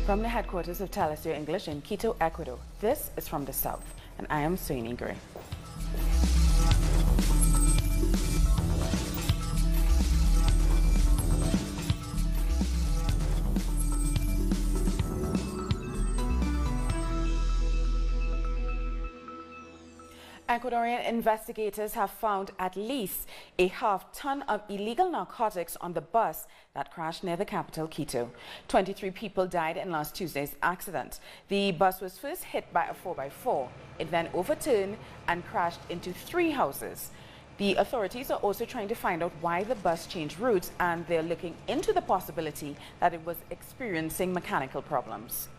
From the headquarters of Telesur English in Quito, Ecuador, this is From the South, and I am Soini Gray. Ecuadorian investigators have found at least a half-ton of illegal narcotics on the bus that crashed near the capital, Quito. 23 people died in last Tuesday's accident. The bus was first hit by a 4x4. It then overturned and crashed into 3 houses. The authorities are also trying to find out why the bus changed routes, and they're looking into the possibility that it was experiencing mechanical problems.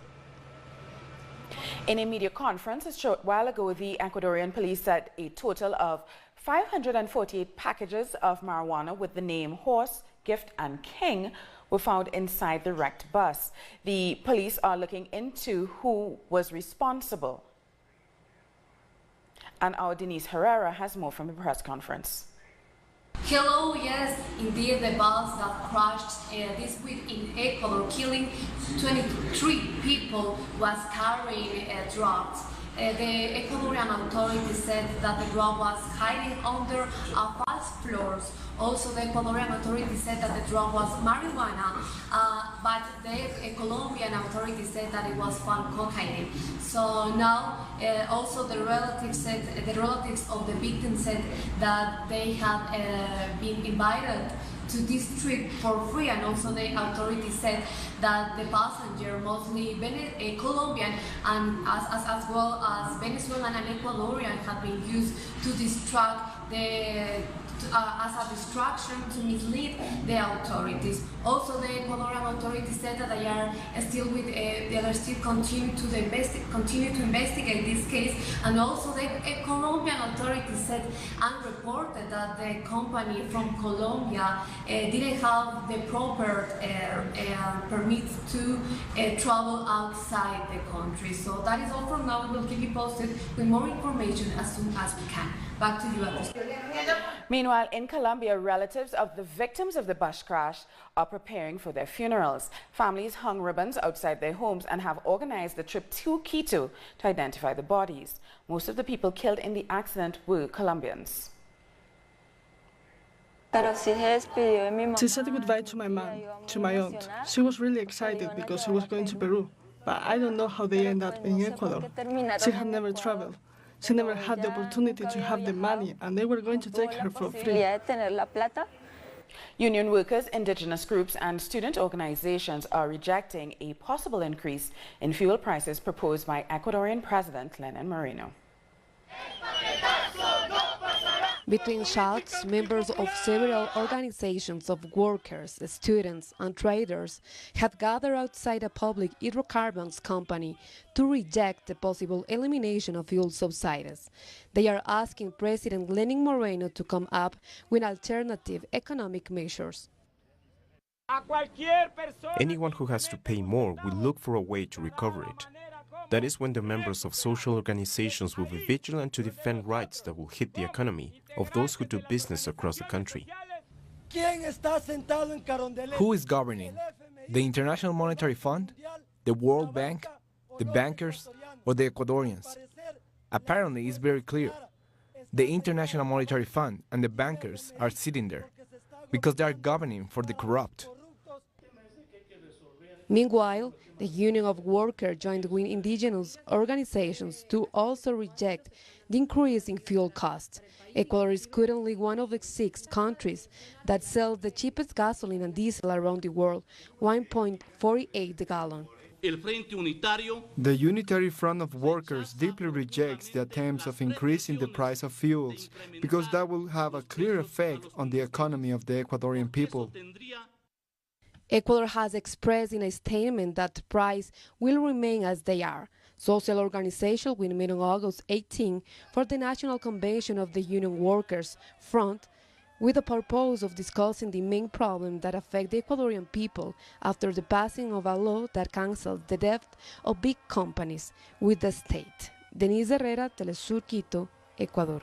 In a media conference a short while ago, the Ecuadorian police said a total of 548 packages of marijuana with the name Horse, Gift and King were found inside the wrecked bus. The police are looking into who was responsible. And our Denise Herrera has more from the press conference. Hello, yes, indeed the bus that crashed this week in Ecuador, killing 23 people, was carrying drugs. The Ecuadorian authorities said that the drug was hiding under a false floors. Also, the Ecuadorian authorities said that the drug was marijuana, but the Colombian authorities said that it was found cocaine. So now, also the relatives of the victim said that they had been invited to this trip for free, and also the authorities said that the passenger, mostly Colombian and as well as Venezuelan and Ecuadorian, had been used to distract as a distraction to mislead the authorities. Also, the Ecuadorian authorities said that they are still continue to investigate this case, and also the Colombian authorities said and reported that the company from Colombia didn't have the proper permits to travel outside the country. So that is all from now. We will keep you posted with more information as soon as we can. Back to you, Alice. Meanwhile, in Colombia, relatives of the victims of the bus crash are preparing for their funerals. Families hung ribbons outside their homes and have organized a trip to Quito to identify the bodies. Most of the people killed in the accident were Colombians. She said goodbye to my mom, to my aunt. She was really excited because she was going to Peru, but I don't know how they end up in Ecuador. She had never traveled. She never had the opportunity to have the money, and they were going to take her for free. Union workers, indigenous groups and student organizations are rejecting a possible increase in fuel prices proposed by Ecuadorian President Lenin Moreno. Between shouts, members of several organizations of workers, students and traders had gathered outside a public hydrocarbons company to reject the possible elimination of fuel subsidies. They are asking President Lenin Moreno to come up with alternative economic measures. Anyone who has to pay more will look for a way to recover it. That is when the members of social organizations will be vigilant to defend rights that will hit the economy of those who do business across the country. Who is governing? The International Monetary Fund? The World Bank? The bankers? Or the Ecuadorians? Apparently, it's very clear. The International Monetary Fund and the bankers are sitting there because they are governing for the corrupt. Meanwhile, the Union of Workers joined with indigenous organizations to also reject the increase in fuel costs. Ecuador is currently one of the 6 countries that sells the cheapest gasoline and diesel around the world, 1.48 the gallon. The Unitary Front of Workers deeply rejects the attempts of increasing the price of fuels because that will have a clear effect on the economy of the Ecuadorian people. Ecuador has expressed in a statement that the price will remain as they are. Social organizations will meet on August 18 for the National Convention of the Union Workers Front with the purpose of discussing the main problems that affect the Ecuadorian people after the passing of a law that cancels the debt of big companies with the state. Denise Herrera, Telesur Quito, Ecuador.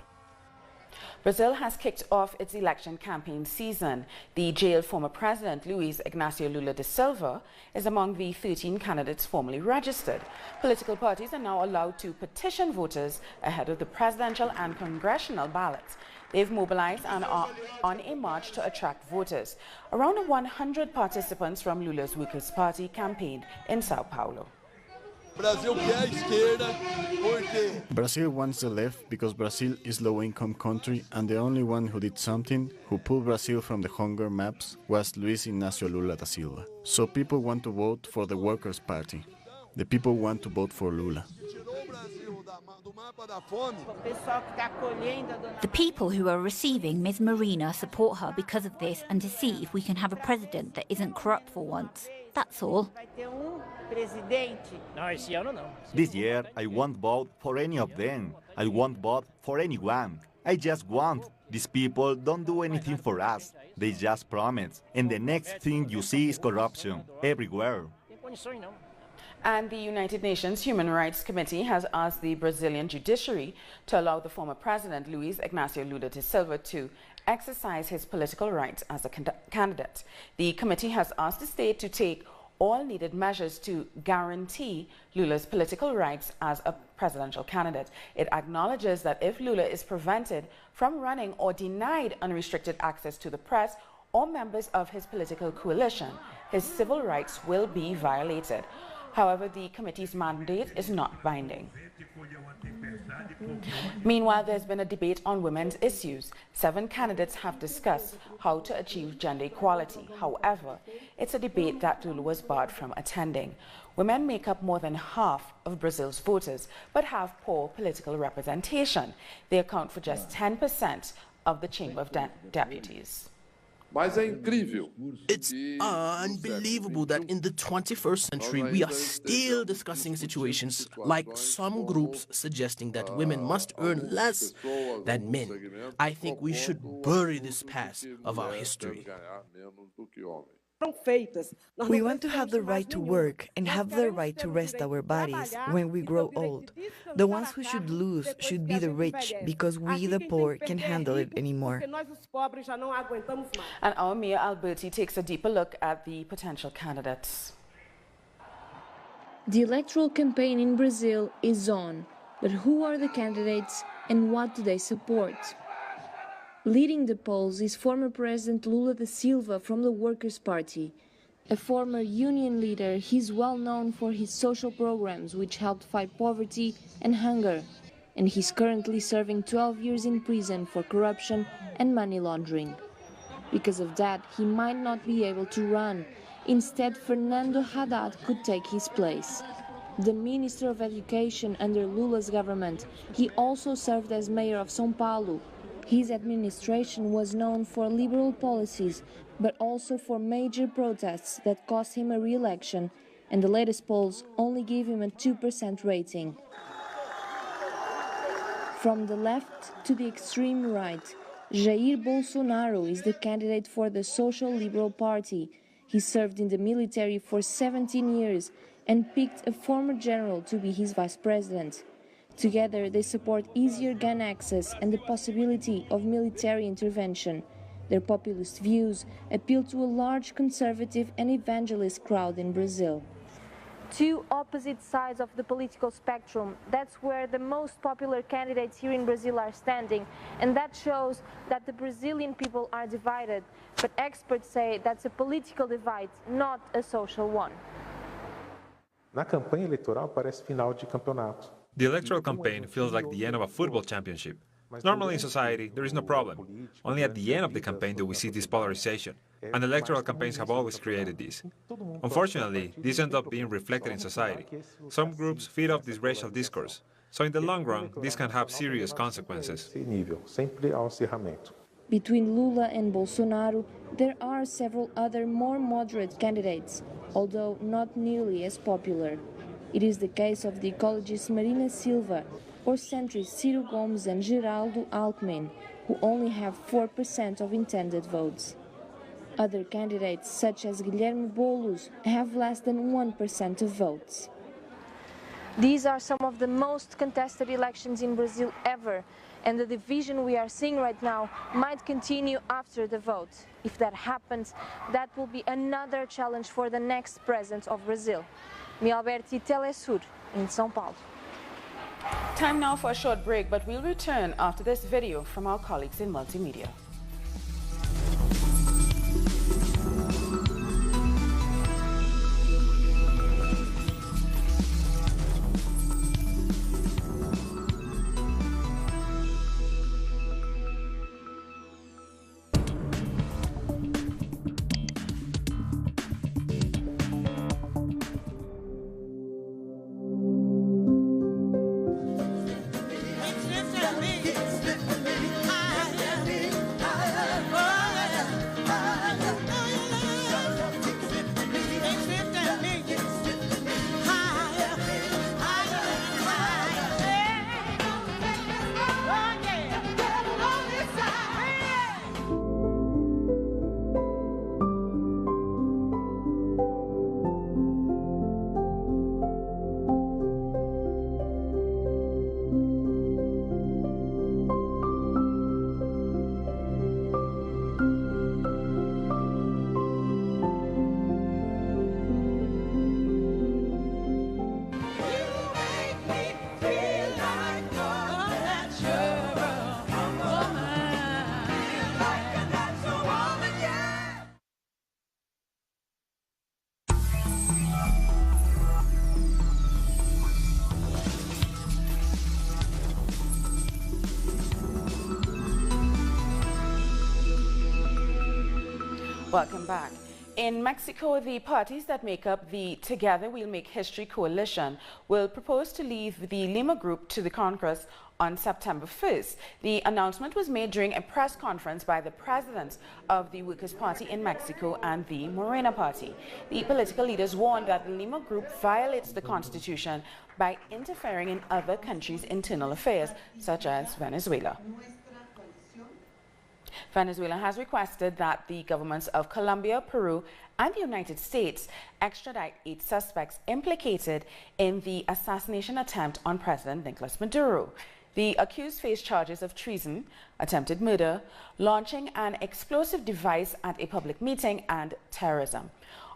Brazil has kicked off its election campaign season. The jailed former president, Luiz Inácio Lula da Silva, is among the 13 candidates formally registered. Political parties are now allowed to petition voters ahead of the presidential and congressional ballots. They've mobilized and are on a march to attract voters. Around 100 participants from Lula's Workers' Party campaigned in Sao Paulo. Brazil wants the left because Brazil is a low-income country, and the only one who did something, who pulled Brazil from the hunger maps, was Luiz Inácio Lula da Silva. So people want to vote for the Workers' Party. The people want to vote for Lula. The people who are receiving Ms. Marina support her because of this and to see if we can have a president that isn't corrupt for once. That's all. This year, I won't vote for any of them. I won't vote for anyone. I just want. These people don't do anything for us. They just promise. And the next thing you see is corruption everywhere. And the United Nations Human Rights Committee has asked the Brazilian judiciary to allow the former president, Luiz Inácio Lula da Silva, to exercise his political rights as a candidate. The committee has asked the state to take all needed measures to guarantee Lula's political rights as a presidential candidate. It acknowledges that if Lula is prevented from running or denied unrestricted access to the press or members of his political coalition, his civil rights will be violated. However, the committee's mandate is not binding. Meanwhile, there's been a debate on women's issues. 7 candidates have discussed how to achieve gender equality. However, it's a debate that Lula was barred from attending. Women make up more than half of Brazil's voters, but have poor political representation. They account for just 10% of the Chamber of Deputies. It's unbelievable that in the 21st century we are still discussing situations like some groups suggesting that women must earn less than men. I think we should bury this past of our history. We want to have the right to work and have the right to rest our bodies when we grow old. The ones who should lose should be the rich, because we, the poor, can't handle it anymore. And our Mayor Alberti takes a deeper look at the potential candidates. The electoral campaign in Brazil is on, but who are the candidates and what do they support? Leading the polls is former President Lula da Silva from the Workers' Party. A former union leader, he's well known for his social programs which helped fight poverty and hunger. And he's currently serving 12 years in prison for corruption and money laundering. Because of that, he might not be able to run. Instead, Fernando Haddad could take his place. The Minister of Education under Lula's government, he also served as mayor of São Paulo. His administration was known for liberal policies, but also for major protests that cost him a re-election, and the latest polls only gave him a 2% rating. From the left to the extreme right, Jair Bolsonaro is the candidate for the Social Liberal Party. He served in the military for 17 years and picked a former general to be his vice president. Together, they support easier gun access and the possibility of military intervention. Their populist views appeal to a large conservative and evangelist crowd in Brazil. Two opposite sides of the political spectrum, that's where the most popular candidates here in Brazil are standing, and that shows that the Brazilian people are divided. But experts say that's a political divide, not a social one. Na campanha eleitoral parece final de campeonato. The electoral campaign feels like the end of a football championship. Normally in society, there is no problem. Only at the end of the campaign do we see this polarization, and electoral campaigns have always created this. Unfortunately, this ends up being reflected in society. Some groups feed off this racial discourse, so in the long run, this can have serious consequences. Between Lula and Bolsonaro, there are several other more moderate candidates, although not nearly as popular. It is the case of the ecologist Marina Silva or centrists Ciro Gomes and Geraldo Alckmin, who only have 4% of intended votes. Other candidates, such as Guilherme Boulos, have less than 1% of votes. These are some of the most contested elections in Brazil ever, and the division we are seeing right now might continue after the vote. If that happens, that will be another challenge for the next president of Brazil. Mialberti, Telesur, in São Paulo. Time now for a short break, but we'll return after this video from our colleagues in multimedia. Welcome back. In Mexico, the parties that make up the Together We'll Make History coalition will propose to leave the Lima group to the Congress on September 1st. The announcement was made during a press conference by the presidents of the Workers' Party in Mexico and the Morena Party. The political leaders warned that the Lima group violates the constitution by interfering in other countries' internal affairs, such as Venezuela. Venezuela has requested that the governments of Colombia, Peru, and the United States extradite 8 suspects implicated in the assassination attempt on President Nicolas Maduro. The accused face charges of treason, attempted murder, launching an explosive device at a public meeting, and terrorism.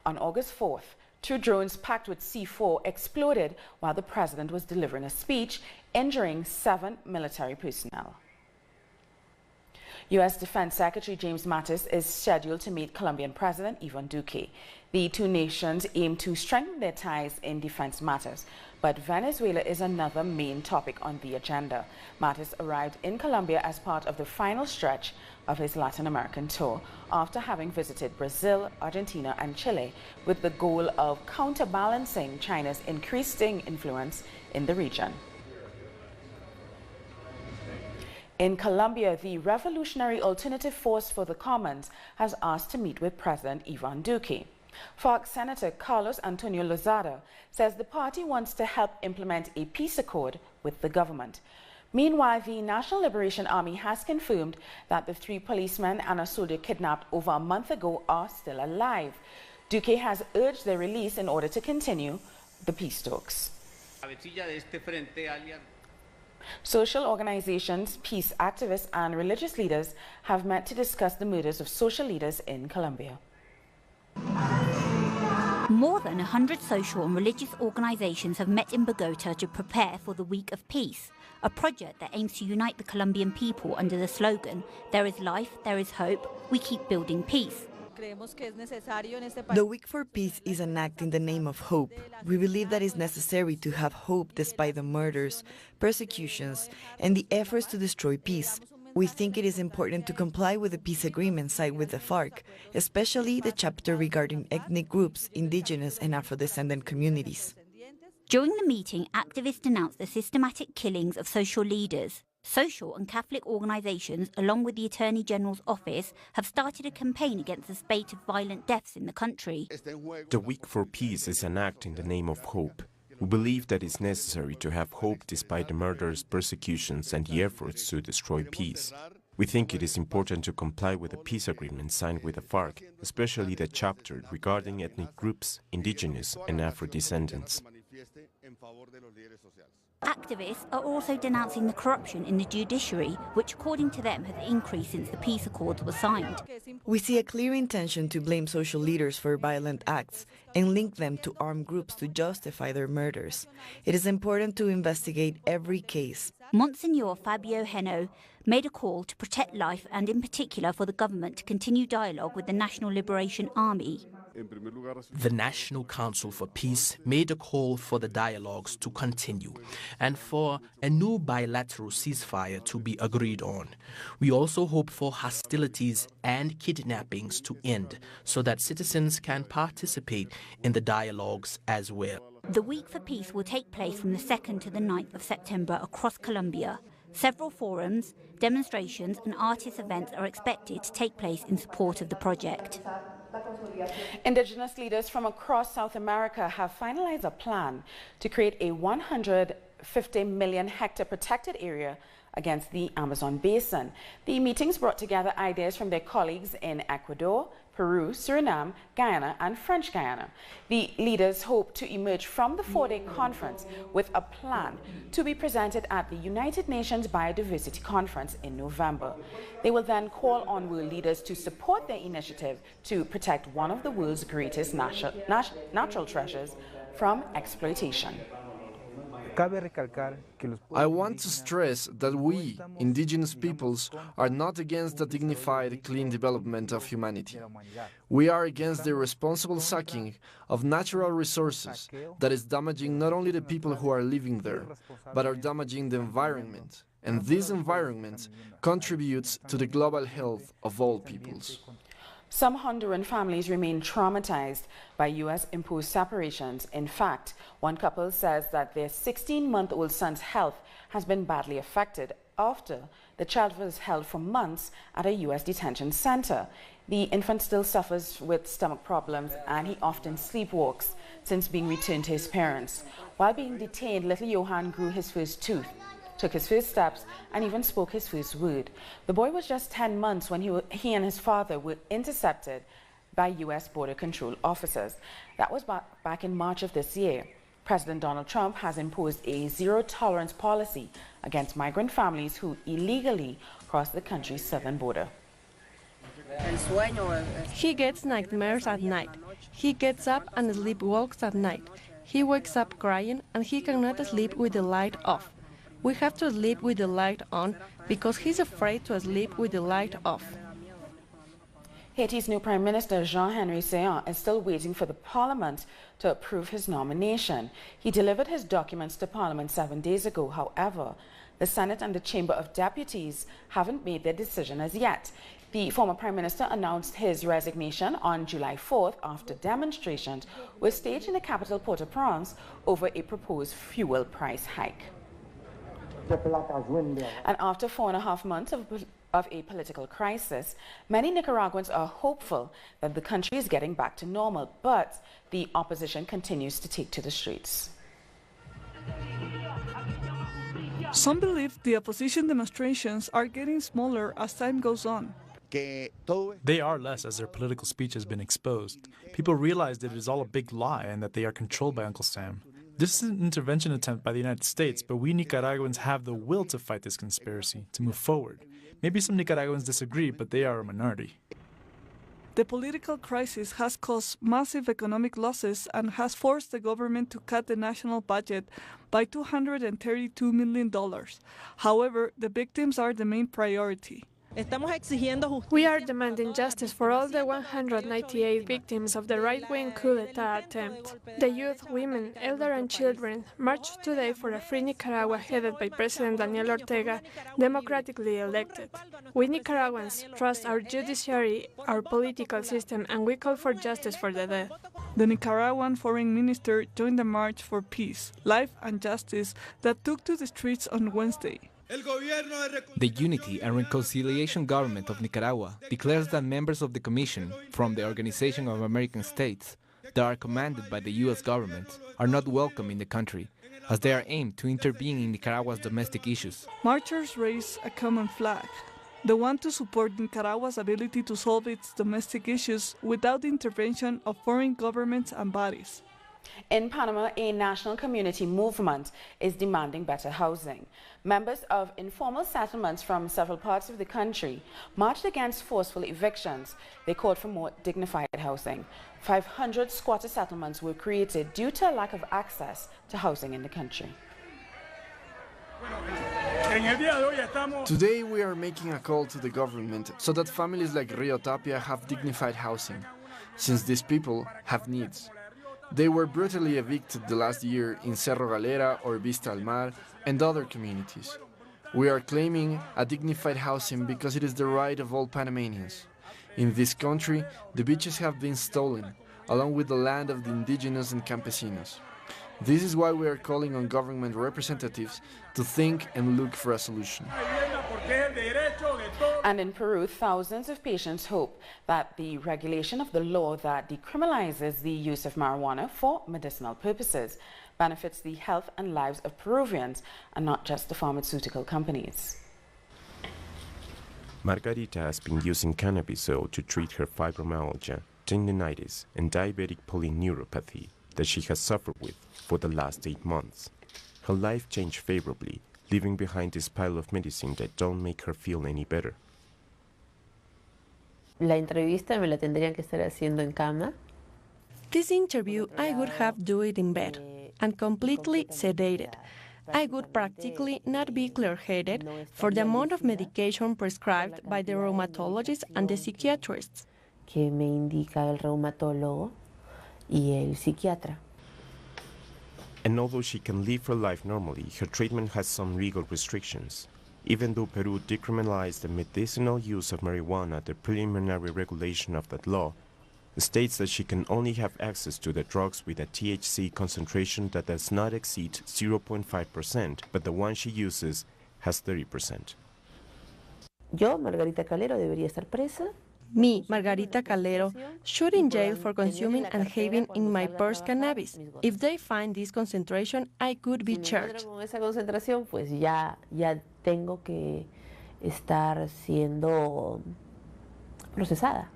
On August 4th, 2 drones packed with C4 exploded while the president was delivering a speech, injuring 7 military personnel. U.S. Defense Secretary James Mattis is scheduled to meet Colombian President Ivan Duque. The two nations aim to strengthen their ties in defense matters, but Venezuela is another main topic on the agenda. Mattis arrived in Colombia as part of the final stretch of his Latin American tour, after having visited Brazil, Argentina, and Chile with the goal of counterbalancing China's increasing influence in the region. In Colombia, the Revolutionary Alternative Force for the Commons has asked to meet with President Ivan Duque. FARC Senator Carlos Antonio Lozada says the party wants to help implement a peace accord with the government. Meanwhile, the National Liberation Army has confirmed that the 3 policemen and a soldier kidnapped over a month ago are still alive. Duque has urged their release in order to continue the peace talks. Social organizations, peace activists, and religious leaders have met to discuss the murders of social leaders in Colombia. More than 100 social and religious organizations have met in Bogota to prepare for the Week of Peace, a project that aims to unite the Colombian people under the slogan, "There is life, there is hope, we keep building peace." The Week for Peace is an act in the name of hope. We believe that it's necessary to have hope despite the murders, persecutions, and the efforts to destroy peace. We think it is important to comply with the peace agreement signed with the FARC, especially the chapter regarding ethnic groups, indigenous and Afro-descendant communities. During the meeting, activists denounced the systematic killings of social leaders. Social and Catholic organisations, along with the Attorney General's office, have started a campaign against the spate of violent deaths in the country. The Week for Peace is an act in the name of hope. We believe that it's necessary to have hope despite the murders, persecutions, and the efforts to destroy peace. We think it is important to comply with the peace agreement signed with the FARC, especially the chapter regarding ethnic groups, indigenous and Afro-descendants. Activists are also denouncing the corruption in the judiciary, which according to them has increased since the peace accords were signed. We see a clear intention to blame social leaders for violent acts and link them to armed groups to justify their murders. It is important to investigate every case. Monsignor Fabio Heno made a call to protect life and in particular for the government to continue dialogue with the National Liberation Army. The National Council for Peace made a call for the dialogues to continue and for a new bilateral ceasefire to be agreed on. We also hope for hostilities and kidnappings to end so that citizens can participate in the dialogues as well. The Week for Peace will take place from the 2nd to the 9th of September across Colombia. Several forums, demonstrations and artist events are expected to take place in support of the project. Indigenous leaders from across South America have finalized a plan to create a 150 million hectare protected area against the Amazon basin. The meetings brought together ideas from their colleagues in Ecuador, Peru, Suriname, Guyana and French Guyana. The leaders hope to emerge from the 4-day conference with a plan to be presented at the United Nations Biodiversity Conference in November. They will then call on world leaders to support their initiative to protect one of the world's greatest natural treasures from exploitation. I want to stress that we, indigenous peoples, are not against the dignified, clean development of humanity. We are against the irresponsible sucking of natural resources that is damaging not only the people who are living there, but are damaging the environment. And this environment contributes to the global health of all peoples. Some Honduran families remain traumatized by U.S.-imposed separations. In fact, one couple says that their 16-month-old son's health has been badly affected after the child was held for months at a U.S. detention center. The infant still suffers with stomach problems and he often sleepwalks since being returned to his parents. While being detained, little Johan grew his first tooth, took his first steps, and even spoke his first word. The boy was just 10 months when he and his father were intercepted by U.S. border control officers. That was back in March of this year. President Donald Trump has imposed a zero-tolerance policy against migrant families who illegally cross the country's southern border. He gets nightmares at night. He gets up and sleepwalks at night. He wakes up crying and he cannot sleep with the light off. We have to sleep with the light on because he's afraid to sleep with the light off. Haiti's new Prime Minister, Jean-Henri Séan, is still waiting for the Parliament to approve his nomination. He delivered his documents to Parliament 7 days ago. However, the Senate and the Chamber of Deputies haven't made their decision as yet. The former Prime Minister announced his resignation on July 4th after demonstrations were staged in the capital Port-au-Prince over a proposed fuel price hike. And after 4.5 months of a political crisis, many Nicaraguans are hopeful that the country is getting back to normal, but the opposition continues to take to the streets. Some believe the opposition demonstrations are getting smaller as time goes on. They are less as their political speech has been exposed. People realize that it is all a big lie and that they are controlled by Uncle Sam. This is an intervention attempt by the United States, but we Nicaraguans have the will to fight this conspiracy, to move forward. Maybe some Nicaraguans disagree, but they are a minority. The political crisis has caused massive economic losses and has forced the government to cut the national budget by $232 million. However, the victims are the main priority. We are demanding justice for all the 198 victims of the right-wing coup d'etat attempt. The youth, women, elder and children marched today for a free Nicaragua headed by President Daniel Ortega, democratically elected. We Nicaraguans trust our judiciary, our political system, and we call for justice for the dead. The Nicaraguan foreign minister joined the March for Peace, Life and Justice that took to the streets on Wednesday. The Unity and Reconciliation Government of Nicaragua declares that members of the Commission from the Organization of American States that are commanded by the U.S. government are not welcome in the country, as they are aimed to intervene in Nicaragua's domestic issues. Marchers raise a common flag, the one to support Nicaragua's ability to solve its domestic issues without the intervention of foreign governments and bodies. In Panama, a national community movement is demanding better housing. Members of informal settlements from several parts of the country marched against forceful evictions. They called for more dignified housing. 500 squatter settlements were created due to a lack of access to housing in the country. Today we are making a call to the government so that families like Rio Tapia have dignified housing, since these people have needs. They were brutally evicted the last year in Cerro Galera or Vista al Mar and other communities. We are claiming a dignified housing because it is the right of all Panamanians. In this country, the beaches have been stolen, along with the land of the indigenous and campesinos. This is why we are calling on government representatives to think and look for a solution. And in Peru, thousands of patients hope that the regulation of the law that decriminalizes the use of marijuana for medicinal purposes benefits the health and lives of Peruvians and not just the pharmaceutical companies. Margarita has been using cannabis oil to treat her fibromyalgia, tendinitis, and diabetic polyneuropathy that she has suffered with for the last 8 months. Her life changed favorably, leaving behind this pile of medicine that don't make her feel any better. La entrevista me la tendrían que estar haciendo en cama. This interview I would have do it in bed and completely sedated. I would practically not be clear-headed for the amount of medication prescribed by the rheumatologists and the psychiatrists. Que me indica el reumatólogo y el psiquiatra. And although she can live her life normally, her treatment has some legal restrictions. Even though Peru decriminalized the medicinal use of marijuana, the preliminary regulation of that law states that she can only have access to the drugs with a THC concentration that does not exceed 0.5%, but the one she uses has 30%. Yo, Margarita Calero, debería estar presa. Me, Margarita Calero, should in jail for consuming and having in my purse cannabis. If they find this concentration, I could be charged. Con esa concentración, pues ya tengo que estar siendo procesada.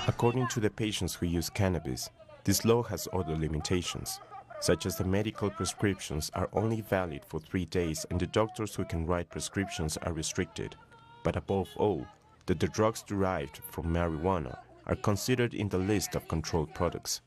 According to the patients who use cannabis, this law has other limitations, such as the medical prescriptions are only valid for 3 days and the doctors who can write prescriptions are restricted. But above all, that the drugs derived from marijuana are considered in the list of controlled products.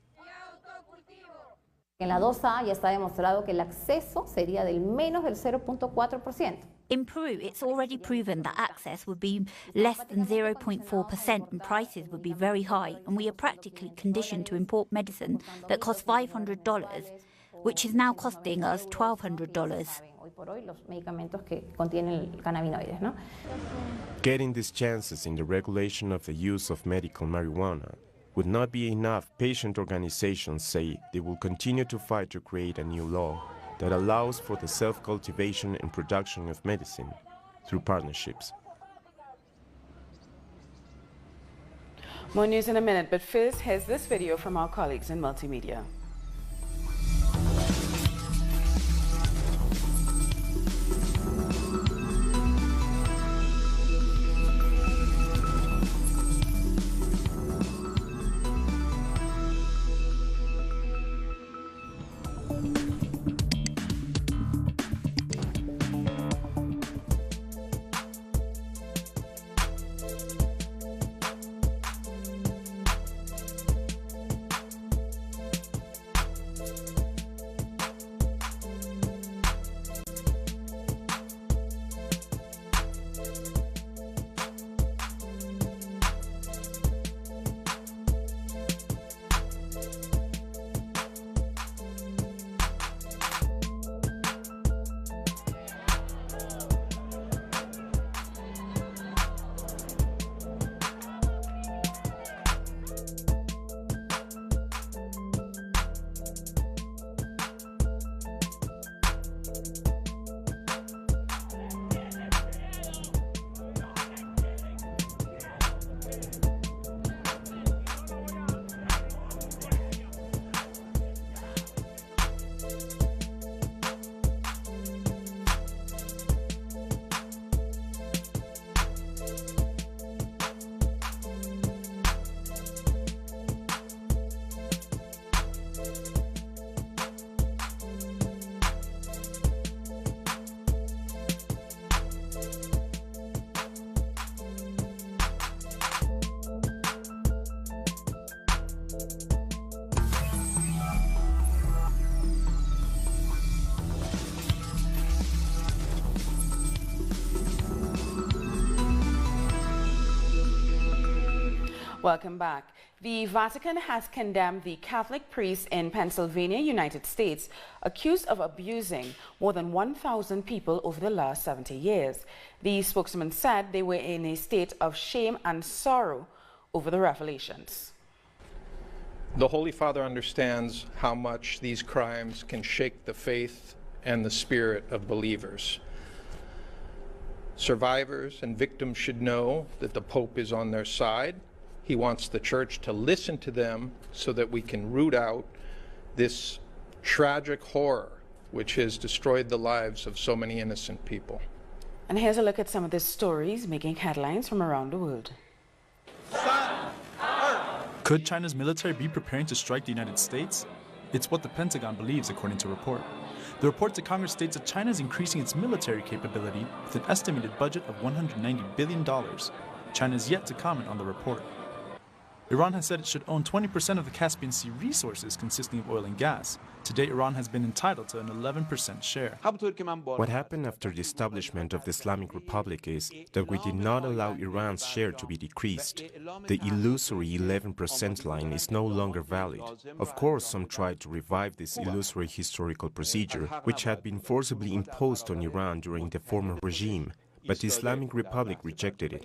En la 2A ya está demostrado que el acceso sería del menos del 0.4%. In Peru, it's already proven that access would be less than 0.4% and prices would be very high, and we are practically conditioned to import medicine that costs $500, which is now costing us $1,200. Getting these chances in the regulation of the use of medical marijuana would not be enough. Patient organizations say they will continue to fight to create a new law that allows for the self-cultivation and production of medicine through partnerships. More news in a minute, but first, here's this video from our colleagues in multimedia. Welcome back. The Vatican has condemned the Catholic priest in Pennsylvania, United States, accused of abusing more than 1,000 people over the last 70 years. The spokesman said they were in a state of shame and sorrow over the revelations. The Holy Father understands how much these crimes can shake the faith and the spirit of believers. Survivors and victims should know that the Pope is on their side. He wants the Church to listen to them so that we can root out this tragic horror which has destroyed the lives of so many innocent people. And here's a look at some of the stories making headlines from around the world. Could China's military be preparing to strike the United States? It's what the Pentagon believes, according to a report. The report to Congress states that China is increasing its military capability with an estimated budget of $190 billion. China is yet to comment on the report. Iran has said it should own 20% of the Caspian Sea resources consisting of oil and gas. To date, Iran has been entitled to an 11% share. What happened after the establishment of the Islamic Republic is that we did not allow Iran's share to be decreased. The illusory 11% line is no longer valid. Of course, some tried to revive this illusory historical procedure, which had been forcibly imposed on Iran during the former regime, but the Islamic Republic rejected it.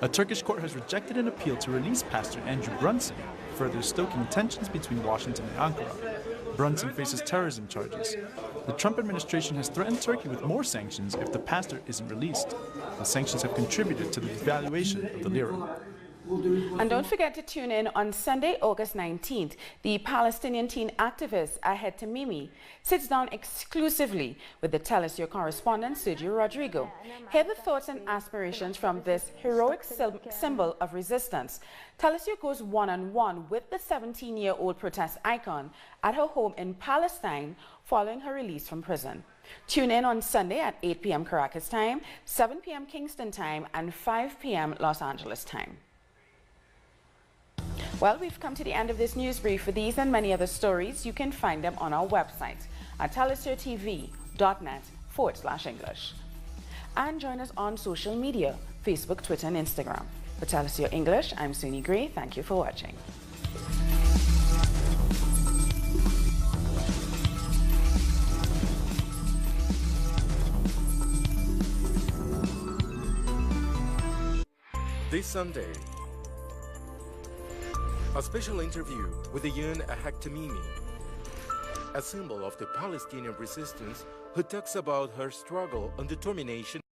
A Turkish court has rejected an appeal to release Pastor Andrew Brunson, further stoking tensions between Washington and Ankara. Brunson faces terrorism charges. The Trump administration has threatened Turkey with more sanctions if the pastor isn't released. The sanctions have contributed to the devaluation of the lira. And don't forget to tune in on Sunday, August 19th. The Palestinian teen activist Ahed Tamimi sits down exclusively with the Tell Us Your correspondent, Sergio Rodrigo. Hear the thoughts and aspirations from this heroic symbol of resistance. Tell Us Your goes one-on-one with the 17-year-old protest icon at her home in Palestine following her release from prison. Tune in on Sunday at 8 p.m. Caracas time, 7 p.m. Kingston time, and 5 p.m. Los Angeles time. Well, we've come to the end of this news brief. For these and many other stories, you can find them on our website at tellusyourtv.net/English. And join us on social media, Facebook, Twitter, and Instagram. For Tell Us Your English, I'm Suni Gray. Thank you for watching. This Sunday, a special interview with the young Ahed Tamimi, a symbol of the Palestinian resistance, who talks about her struggle and determination